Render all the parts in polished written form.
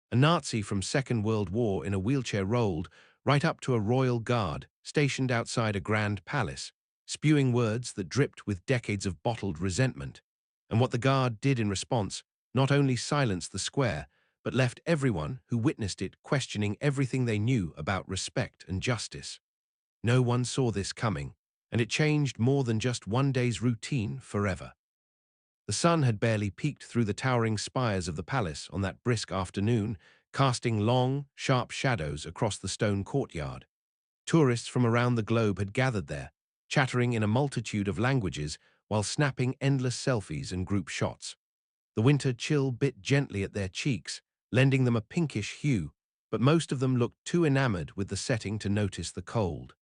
A Nazi from Second World War in a wheelchair rolled right up to a royal guard stationed outside a grand palace, spewing words that dripped with decades of bottled resentment. And what the guard did in response not only silenced the square, but left everyone who witnessed it questioning everything they knew about respect and justice. No one saw this coming, and it changed more than just one day's routine forever. The sun had barely peeked through the towering spires of the palace on that brisk afternoon, casting long, sharp shadows across the stone courtyard. Tourists from around the globe had gathered there, chattering in a multitude of languages while snapping endless selfies and group shots. The winter chill bit gently at their cheeks, lending them a pinkish hue, but most of them looked too enamored with the setting to notice the cold.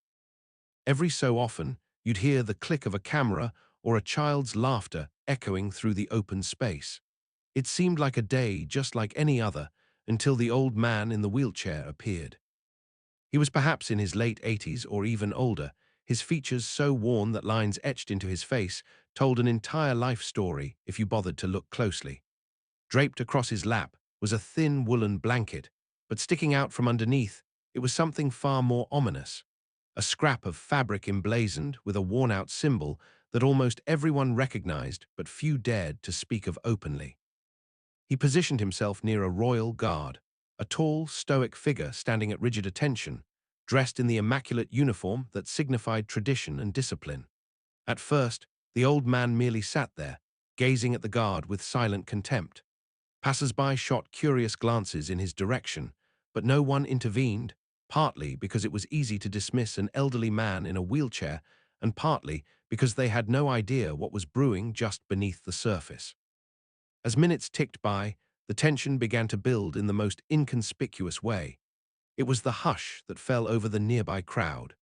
Every so often, you'd hear the click of a camera or a child's laughter echoing through the open space. It seemed like a day just like any other until the old man in the wheelchair appeared. He was perhaps in his late 80s or even older, his features so worn that lines etched into his face told an entire life story if you bothered to look closely. Draped across his lap was a thin woolen blanket, but sticking out from underneath, it was something far more ominous. A scrap of fabric emblazoned with a worn-out symbol that almost everyone recognized but few dared to speak of openly. He positioned himself near a royal guard, a tall, stoic figure standing at rigid attention, dressed in the immaculate uniform that signified tradition and discipline. At first, the old man merely sat there, gazing at the guard with silent contempt. Passers-by shot curious glances in his direction, but no one intervened, partly because it was easy to dismiss an elderly man in a wheelchair, and partly because they had no idea what was brewing just beneath the surface. As minutes ticked by, the tension began to build in the most inconspicuous way. It was the hush that fell over the nearby crowd.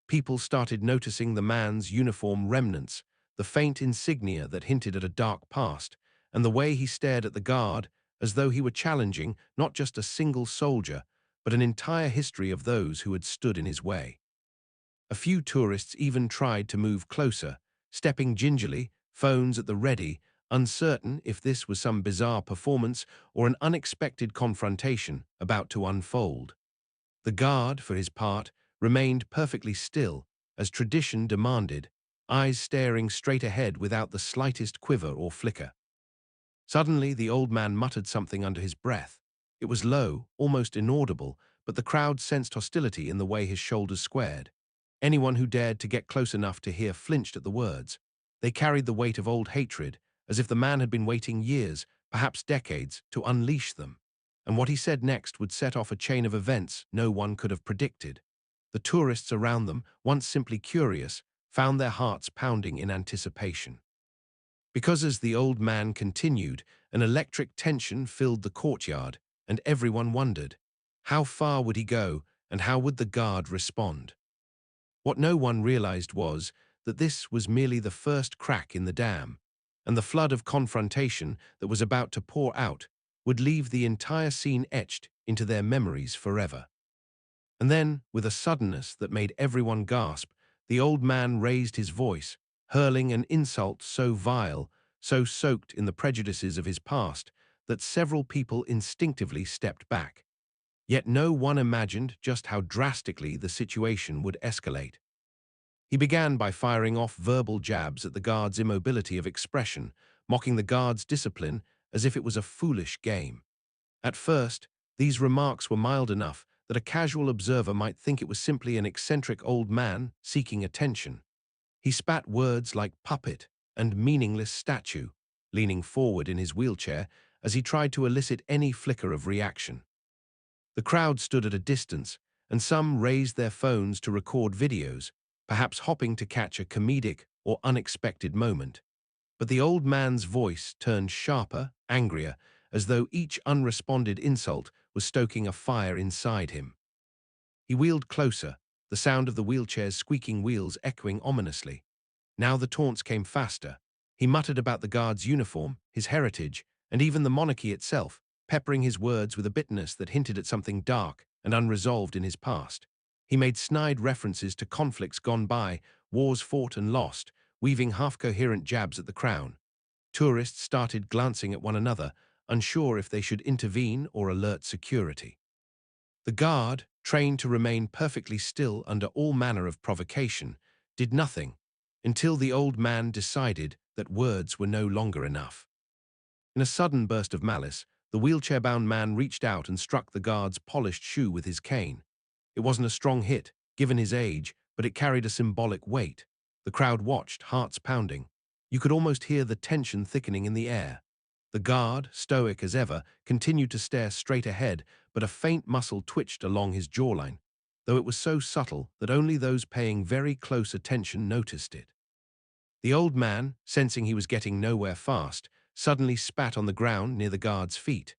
People started noticing the man's uniform remnants, the faint insignia that hinted at a dark past, and the way he stared at the guard as though he were challenging not just a single soldier, but an entire history of those who had stood in his way. A few tourists even tried to move closer, stepping gingerly, phones at the ready, uncertain if this was some bizarre performance or an unexpected confrontation about to unfold. The guard, for his part, remained perfectly still, as tradition demanded, eyes staring straight ahead without the slightest quiver or flicker. Suddenly, the old man muttered something under his breath. It was low, almost inaudible, but the crowd sensed hostility in the way his shoulders squared. Anyone who dared to get close enough to hear flinched at the words. They carried the weight of old hatred, as if the man had been waiting years, perhaps decades, to unleash them. And what he said next would set off a chain of events no one could have predicted. The tourists around them, once simply curious, found their hearts pounding in anticipation. Because as the old man continued, an electric tension filled the courtyard, and everyone wondered, how far would he go, and how would the guard respond? What no one realized was that this was merely the first crack in the dam, and the flood of confrontation that was about to pour out would leave the entire scene etched into their memories forever. And then, with a suddenness that made everyone gasp, the old man raised his voice, hurling an insult so vile, so soaked in the prejudices of his past, that several people instinctively stepped back. Yet no one imagined just how drastically the situation would escalate. He began by firing off verbal jabs at the guard's immobility of expression, mocking the guard's discipline as if it was a foolish game. At first, these remarks were mild enough that a casual observer might think it was simply an eccentric old man seeking attention. He spat words like puppet and meaningless statue, leaning forward in his wheelchair as he tried to elicit any flicker of reaction. The crowd stood at a distance, and some raised their phones to record videos, perhaps hoping to catch a comedic or unexpected moment. But the old man's voice turned sharper, angrier, as though each unresponded insult was stoking a fire inside him. He wheeled closer, the sound of the wheelchair's squeaking wheels echoing ominously. Now the taunts came faster. He muttered about the guard's uniform, his heritage, and even the monarchy itself, peppering his words with a bitterness that hinted at something dark and unresolved in his past. He made snide references to conflicts gone by, wars fought and lost, weaving half-coherent jabs at the crown. Tourists started glancing at one another, unsure if they should intervene or alert security. The guard, trained to remain perfectly still under all manner of provocation, did nothing until the old man decided that words were no longer enough. In a sudden burst of malice, the wheelchair-bound man reached out and struck the guard's polished shoe with his cane. It wasn't a strong hit, given his age, but it carried a symbolic weight. The crowd watched, hearts pounding. You could almost hear the tension thickening in the air. The guard, stoic as ever, continued to stare straight ahead, but a faint muscle twitched along his jawline, though it was so subtle that only those paying very close attention noticed it. The old man, sensing he was getting nowhere fast, suddenly spat on the ground near the guard's feet.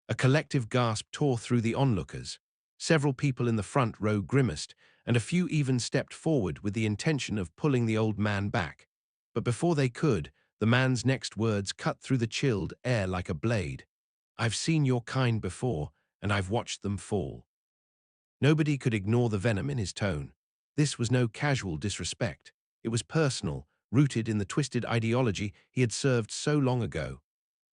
A collective gasp tore through the onlookers. Several people in the front row grimaced, and a few even stepped forward with the intention of pulling the old man back. But before they could, the man's next words cut through the chilled air like a blade. "I've seen your kind before, and I've watched them fall." Nobody could ignore the venom in his tone. This was no casual disrespect. It was personal, rooted in the twisted ideology he had served so long ago.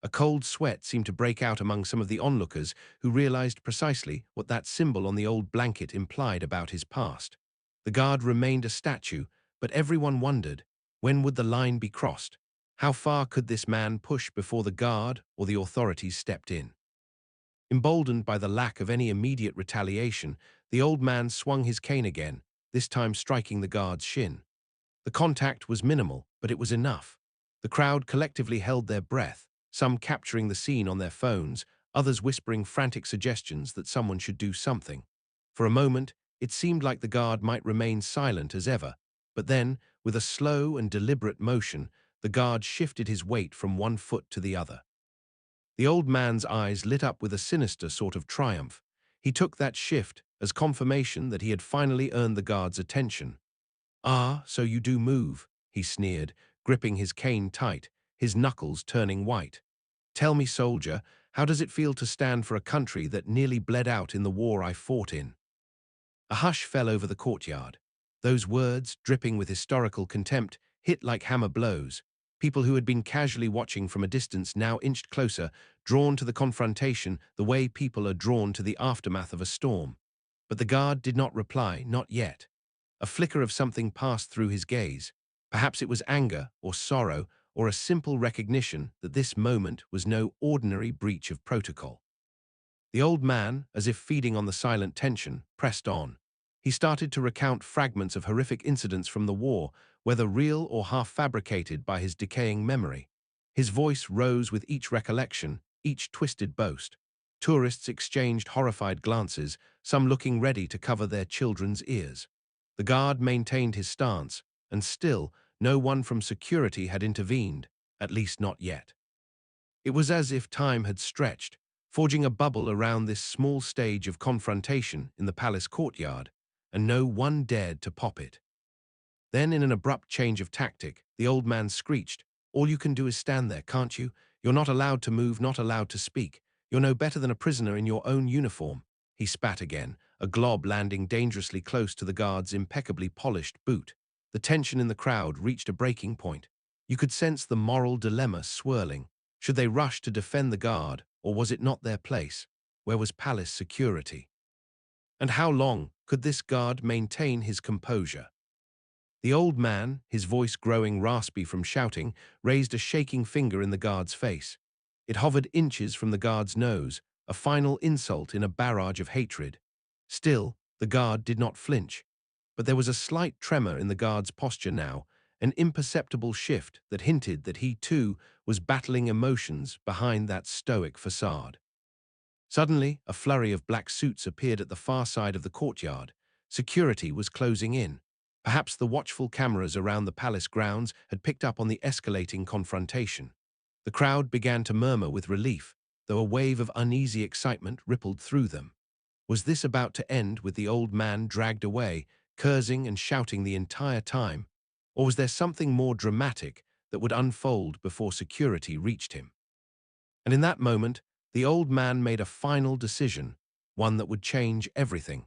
A cold sweat seemed to break out among some of the onlookers who realized precisely what that symbol on the old blanket implied about his past. The guard remained a statue, but everyone wondered, when would the line be crossed? How far could this man push before the guard or the authorities stepped in? Emboldened by the lack of any immediate retaliation, the old man swung his cane again, this time striking the guard's shin. The contact was minimal, but it was enough. The crowd collectively held their breath, some capturing the scene on their phones, others whispering frantic suggestions that someone should do something. For a moment, it seemed like the guard might remain silent as ever, but then, with a slow and deliberate motion, the guard shifted his weight from one foot to the other. The old man's eyes lit up with a sinister sort of triumph. He took that shift as confirmation that he had finally earned the guard's attention. "Ah, so you do move," he sneered, gripping his cane tight, his knuckles turning white. "Tell me, soldier, how does it feel to stand for a country that nearly bled out in the war I fought in?" A hush fell over the courtyard. Those words, dripping with historical contempt, hit like hammer blows. People who had been casually watching from a distance now inched closer, drawn to the confrontation the way people are drawn to the aftermath of a storm. But the guard did not reply, not yet. A flicker of something passed through his gaze. Perhaps it was anger or sorrow or a simple recognition that this moment was no ordinary breach of protocol. The old man, as if feeding on the silent tension, pressed on. He started to recount fragments of horrific incidents from the war, whether real or half-fabricated by his decaying memory. His voice rose with each recollection, each twisted boast. Tourists exchanged horrified glances, some looking ready to cover their children's ears. The guard maintained his stance, and still, no one from security had intervened, at least not yet. It was as if time had stretched, forging a bubble around this small stage of confrontation in the palace courtyard, and no one dared to pop it. Then, in an abrupt change of tactic, the old man screeched, "All you can do is stand there, can't you? You're not allowed to move, not allowed to speak. You're no better than a prisoner in your own uniform." He spat again, a glob landing dangerously close to the guard's impeccably polished boot. The tension in the crowd reached a breaking point. You could sense the moral dilemma swirling. Should they rush to defend the guard, or was it not their place? Where was palace security? And how long could this guard maintain his composure? The old man, his voice growing raspy from shouting, raised a shaking finger in the guard's face. It hovered inches from the guard's nose, a final insult in a barrage of hatred. Still, the guard did not flinch. But there was a slight tremor in the guard's posture now, an imperceptible shift that hinted that he too was battling emotions behind that stoic facade. Suddenly, a flurry of black suits appeared at the far side of the courtyard. Security was closing in. Perhaps the watchful cameras around the palace grounds had picked up on the escalating confrontation. The crowd began to murmur with relief, though a wave of uneasy excitement rippled through them. Was this about to end with the old man dragged away, cursing and shouting the entire time? Or was there something more dramatic that would unfold before security reached him? And in that moment, the old man made a final decision, one that would change everything.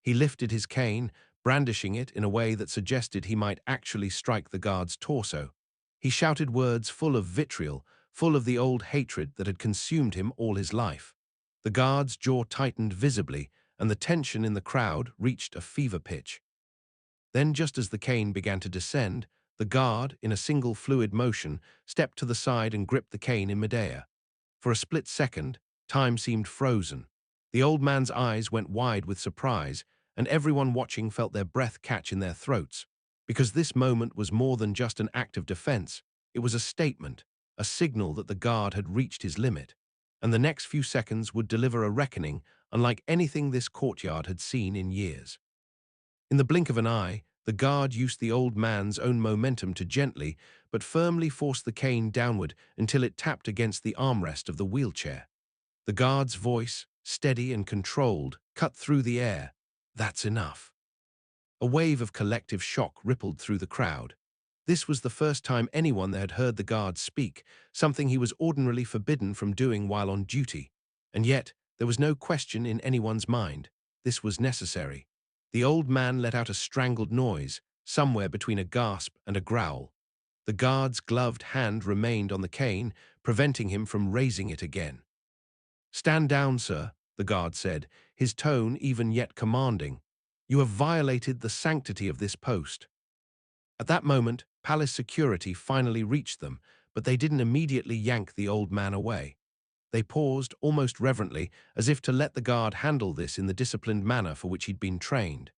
He lifted his cane, brandishing it in a way that suggested he might actually strike the guard's torso. He shouted words full of vitriol, full of the old hatred that had consumed him all his life. The guard's jaw tightened visibly, and the tension in the crowd reached a fever pitch. Then, just as the cane began to descend, the guard, in a single fluid motion, stepped to the side and gripped the cane in midair. For a split second, time seemed frozen. The old man's eyes went wide with surprise, and everyone watching felt their breath catch in their throats. Because this moment was more than just an act of defense, it was a statement, a signal that the guard had reached his limit. And the next few seconds would deliver a reckoning unlike anything this courtyard had seen in years. In the blink of an eye, the guard used the old man's own momentum to gently but firmly force the cane downward until it tapped against the armrest of the wheelchair. The guard's voice, steady and controlled, cut through the air. "That's enough." A wave of collective shock rippled through the crowd. This was the first time anyone there had heard the guard speak, something he was ordinarily forbidden from doing while on duty. And yet, there was no question in anyone's mind. This was necessary. The old man let out a strangled noise, somewhere between a gasp and a growl. The guard's gloved hand remained on the cane, preventing him from raising it again. "Stand down, sir," the guard said, his tone even yet commanding. "You have violated the sanctity of this post." At that moment, palace security finally reached them, but they didn't immediately yank the old man away. They paused, almost reverently, as if to let the guard handle this in the disciplined manner for which he'd been trained.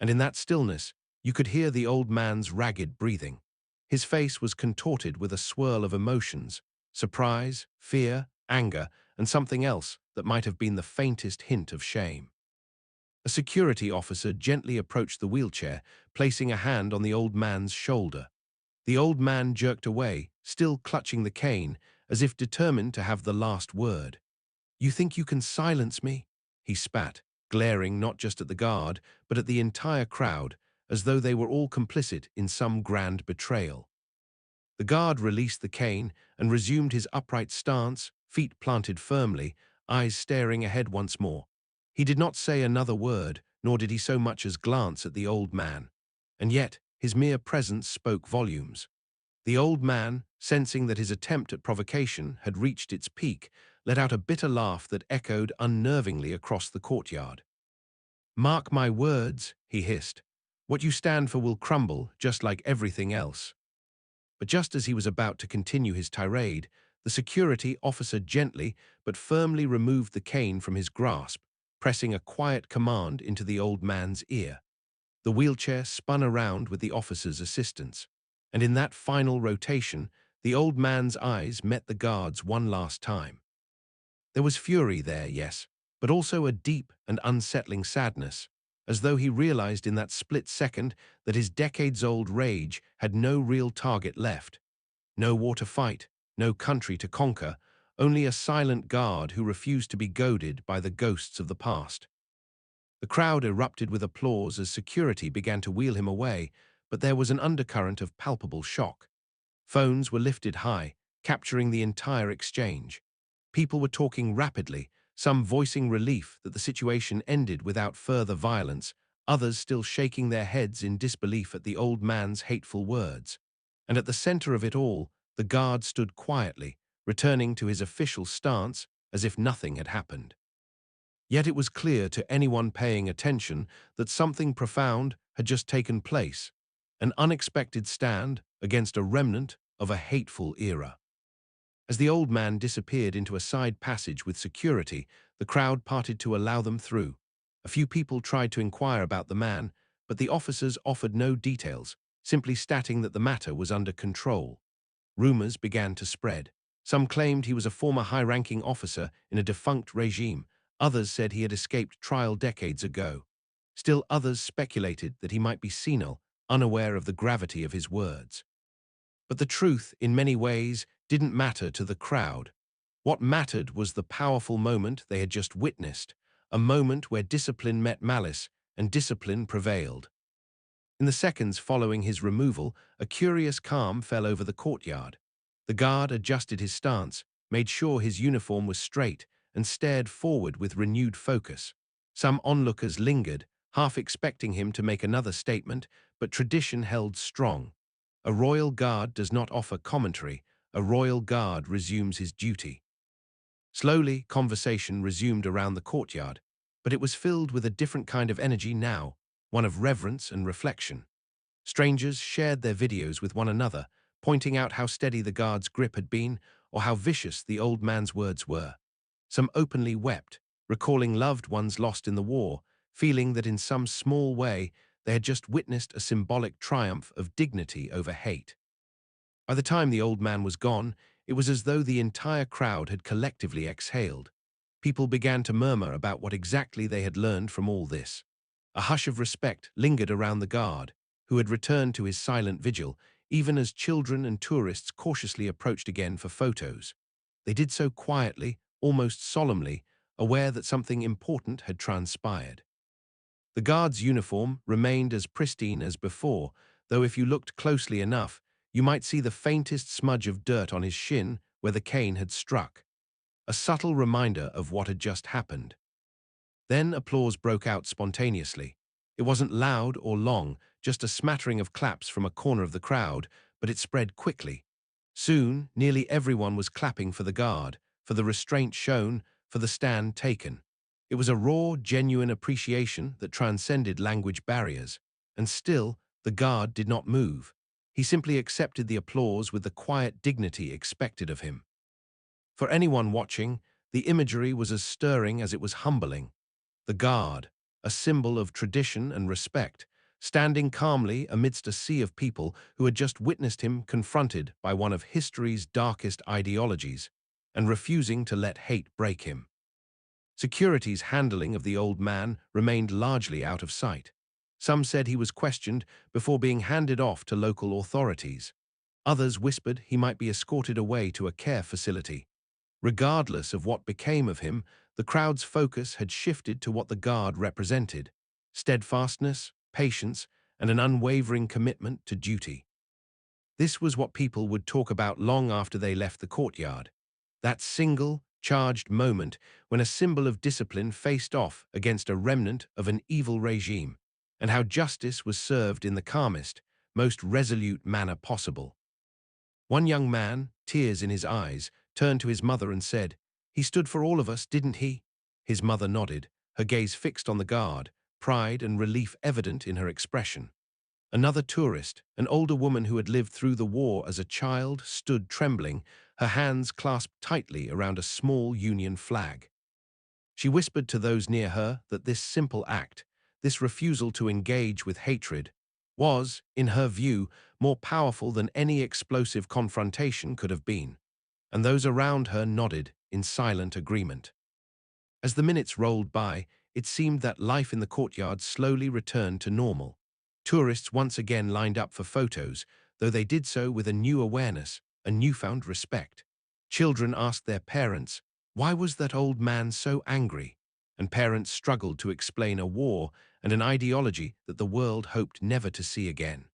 And in that stillness, you could hear the old man's ragged breathing. His face was contorted with a swirl of emotions: surprise, fear, anger, and something else that might have been the faintest hint of shame. A security officer gently approached the wheelchair, placing a hand on the old man's shoulder. The old man jerked away, still clutching the cane, as if determined to have the last word. "You think you can silence me?" he spat, glaring not just at the guard, but at the entire crowd, as though they were all complicit in some grand betrayal. The guard released the cane and resumed his upright stance, feet planted firmly, eyes staring ahead once more. He did not say another word, nor did he so much as glance at the old man. And yet, his mere presence spoke volumes. The old man, sensing that his attempt at provocation had reached its peak, let out a bitter laugh that echoed unnervingly across the courtyard. "Mark my words," he hissed. "What you stand for will crumble, just like everything else." But just as he was about to continue his tirade, the security officer gently but firmly removed the cane from his grasp, pressing a quiet command into the old man's ear. The wheelchair spun around with the officer's assistance, and in that final rotation, the old man's eyes met the guard's one last time. There was fury there, yes, but also a deep and unsettling sadness, as though he realized in that split second that his decades-old rage had no real target left. No war to fight, no country to conquer, only a silent guard who refused to be goaded by the ghosts of the past. The crowd erupted with applause as security began to wheel him away, but there was an undercurrent of palpable shock. Phones were lifted high, capturing the entire exchange. People were talking rapidly, some voicing relief that the situation ended without further violence, others still shaking their heads in disbelief at the old man's hateful words. And at the center of it all, the guard stood quietly, returning to his official stance as if nothing had happened. Yet it was clear to anyone paying attention that something profound had just taken place, an unexpected stand against a remnant of a hateful era. As the old man disappeared into a side passage with security, the crowd parted to allow them through. A few people tried to inquire about the man, but the officers offered no details, simply stating that the matter was under control. Rumors began to spread. Some claimed he was a former high-ranking officer in a defunct regime. Others said he had escaped trial decades ago. Still others speculated that he might be senile, unaware of the gravity of his words. But the truth, in many ways, didn't matter to the crowd. What mattered was the powerful moment they had just witnessed, a moment where discipline met malice and discipline prevailed. In the seconds following his removal, a curious calm fell over the courtyard. The guard adjusted his stance, made sure his uniform was straight, and stared forward with renewed focus. Some onlookers lingered, half expecting him to make another statement, but tradition held strong. A royal guard does not offer commentary, a royal guard resumes his duty. Slowly, conversation resumed around the courtyard, but it was filled with a different kind of energy now, one of reverence and reflection. Strangers shared their videos with one another, pointing out how steady the guard's grip had been or how vicious the old man's words were. Some openly wept, recalling loved ones lost in the war, feeling that in some small way they had just witnessed a symbolic triumph of dignity over hate. By the time the old man was gone, it was as though the entire crowd had collectively exhaled. People began to murmur about what exactly they had learned from all this. A hush of respect lingered around the guard, who had returned to his silent vigil, even as children and tourists cautiously approached again for photos. They did so quietly, almost solemnly, aware that something important had transpired. The guard's uniform remained as pristine as before, though if you looked closely enough, you might see the faintest smudge of dirt on his shin where the cane had struck, a subtle reminder of what had just happened. Then applause broke out spontaneously. It wasn't loud or long, just a smattering of claps from a corner of the crowd, but it spread quickly. Soon, nearly everyone was clapping for the guard, for the restraint shown, for the stand taken. It was a raw, genuine appreciation that transcended language barriers. And still, the guard did not move. He simply accepted the applause with the quiet dignity expected of him. For anyone watching, the imagery was as stirring as it was humbling. The guard, a symbol of tradition and respect, standing calmly amidst a sea of people who had just witnessed him confronted by one of history's darkest ideologies, and refusing to let hate break him. Security's handling of the old man remained largely out of sight. Some said he was questioned before being handed off to local authorities. Others whispered he might be escorted away to a care facility. Regardless of what became of him, the crowd's focus had shifted to what the guard represented: steadfastness, patience, and an unwavering commitment to duty. This was what people would talk about long after they left the courtyard. That single, charged moment when a symbol of discipline faced off against a remnant of an evil regime, and how justice was served in the calmest, most resolute manner possible. One young man, tears in his eyes, turned to his mother and said, "He stood for all of us, didn't he?" His mother nodded, her gaze fixed on the guard, pride and relief evident in her expression. Another tourist, an older woman who had lived through the war as a child, stood trembling, her hands clasped tightly around a small Union flag. She whispered to those near her that this simple act, this refusal to engage with hatred, was, in her view, more powerful than any explosive confrontation could have been, and those around her nodded in silent agreement. As the minutes rolled by, it seemed that life in the courtyard slowly returned to normal. Tourists once again lined up for photos, though they did so with a new awareness, a newfound respect. Children asked their parents, "Why was that old man so angry?" And parents struggled to explain a war and an ideology that the world hoped never to see again.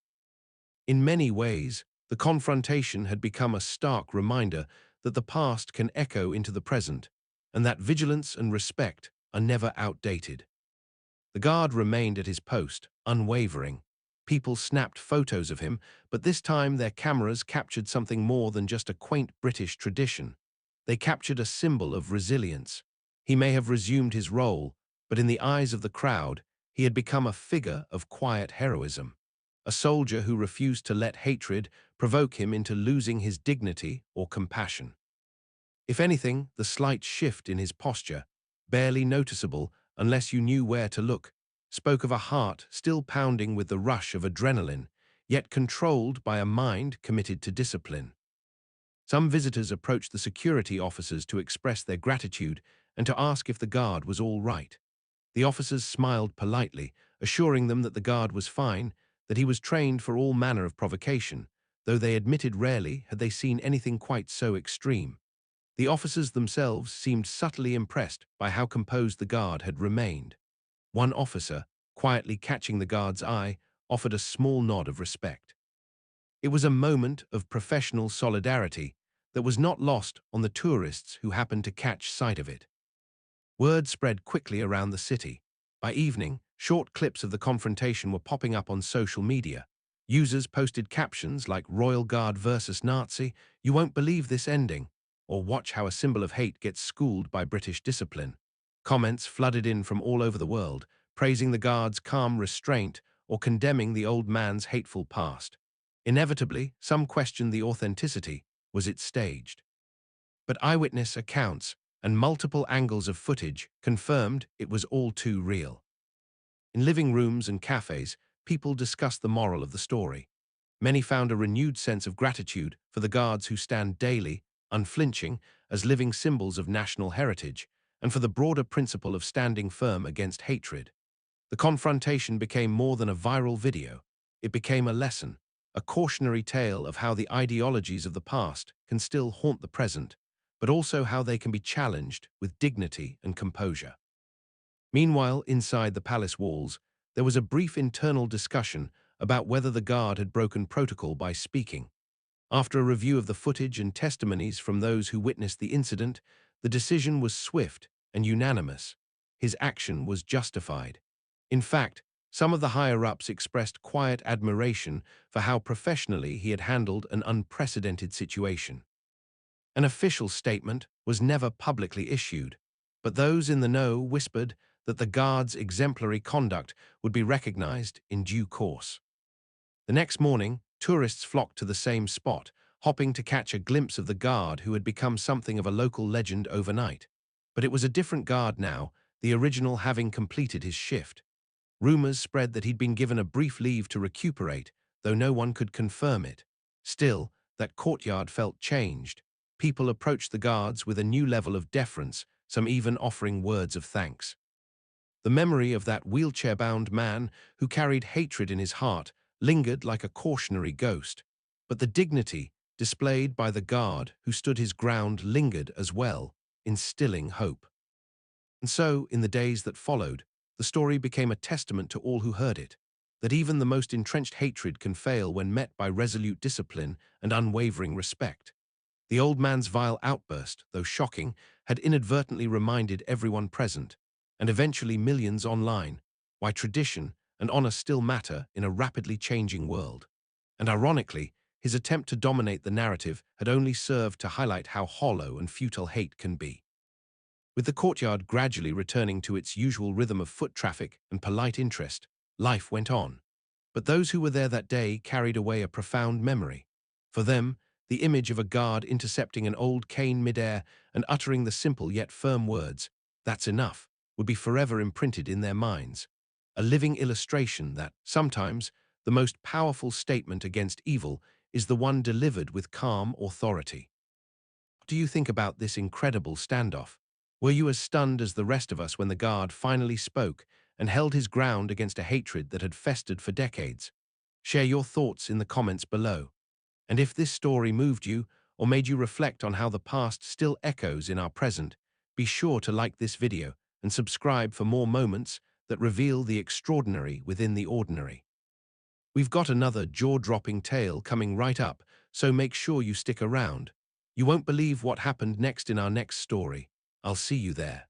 In many ways, the confrontation had become a stark reminder that the past can echo into the present, and that vigilance and respect are never outdated. The guard remained at his post, unwavering. People snapped photos of him, but this time their cameras captured something more than just a quaint British tradition. They captured a symbol of resilience. He may have resumed his role, but in the eyes of the crowd, he had become a figure of quiet heroism, a soldier who refused to let hatred provoke him into losing his dignity or compassion. If anything, the slight shift in his posture, barely noticeable unless you knew where to look, spoke of a heart still pounding with the rush of adrenaline, yet controlled by a mind committed to discipline. Some visitors approached the security officers to express their gratitude and to ask if the guard was all right. The officers smiled politely, assuring them that the guard was fine, that he was trained for all manner of provocation, though they admitted rarely had they seen anything quite so extreme. The officers themselves seemed subtly impressed by how composed the guard had remained. One officer, quietly catching the guard's eye, offered a small nod of respect. It was a moment of professional solidarity that was not lost on the tourists who happened to catch sight of it. Word spread quickly around the city. By evening, short clips of the confrontation were popping up on social media. Users posted captions like Royal Guard versus Nazi, "You won't believe this ending," or "Watch how a symbol of hate gets schooled by British discipline." Comments flooded in from all over the world, praising the Guard's calm restraint or condemning the old man's hateful past. Inevitably, some questioned the authenticity. Was it staged? But eyewitness accounts and multiple angles of footage confirmed it was all too real. In living rooms and cafes, people discussed the moral of the story. Many found a renewed sense of gratitude for the Guards who stand daily, unflinching, as living symbols of national heritage, and for the broader principle of standing firm against hatred. The confrontation became more than a viral video. It became a lesson, a cautionary tale of how the ideologies of the past can still haunt the present, but also how they can be challenged with dignity and composure. Meanwhile, inside the palace walls, there was a brief internal discussion about whether the Guard had broken protocol by speaking. After a review of the footage and testimonies from those who witnessed the incident, the decision was swift and unanimous. His action was justified. In fact, some of the higher-ups expressed quiet admiration for how professionally he had handled an unprecedented situation. An official statement was never publicly issued, but those in the know whispered that the Guard's exemplary conduct would be recognized in due course. The next morning, tourists flocked to the same spot, hoping to catch a glimpse of the Guard who had become something of a local legend overnight. But it was a different Guard now, the original having completed his shift. Rumors spread that he'd been given a brief leave to recuperate, though no one could confirm it. Still, that courtyard felt changed. People approached the Guards with a new level of deference, some even offering words of thanks. The memory of that wheelchair-bound man who carried hatred in his heart lingered like a cautionary ghost, but the dignity displayed by the Guard who stood his ground lingered as well, instilling hope. And so, in the days that followed, the story became a testament to all who heard it, that even the most entrenched hatred can fail when met by resolute discipline and unwavering respect. The old man's vile outburst, though shocking, had inadvertently reminded everyone present, and eventually millions online, why tradition and honor still matter in a rapidly changing world. And ironically, his attempt to dominate the narrative had only served to highlight how hollow and futile hate can be. With the courtyard gradually returning to its usual rhythm of foot traffic and polite interest, life went on. But those who were there that day carried away a profound memory. For them, the image of a Guard intercepting an old cane midair and uttering the simple yet firm words, "That's enough," would be forever imprinted in their minds. A living illustration that, sometimes, the most powerful statement against evil is the one delivered with calm authority. What do you think about this incredible standoff? Were you as stunned as the rest of us when the Guard finally spoke and held his ground against a hatred that had festered for decades? Share your thoughts in the comments below. And if this story moved you or made you reflect on how the past still echoes in our present, be sure to like this video and subscribe for more moments that reveal the extraordinary within the ordinary. We've got another jaw-dropping tale coming right up, so make sure you stick around. You won't believe what happened next in our next story. I'll see you there.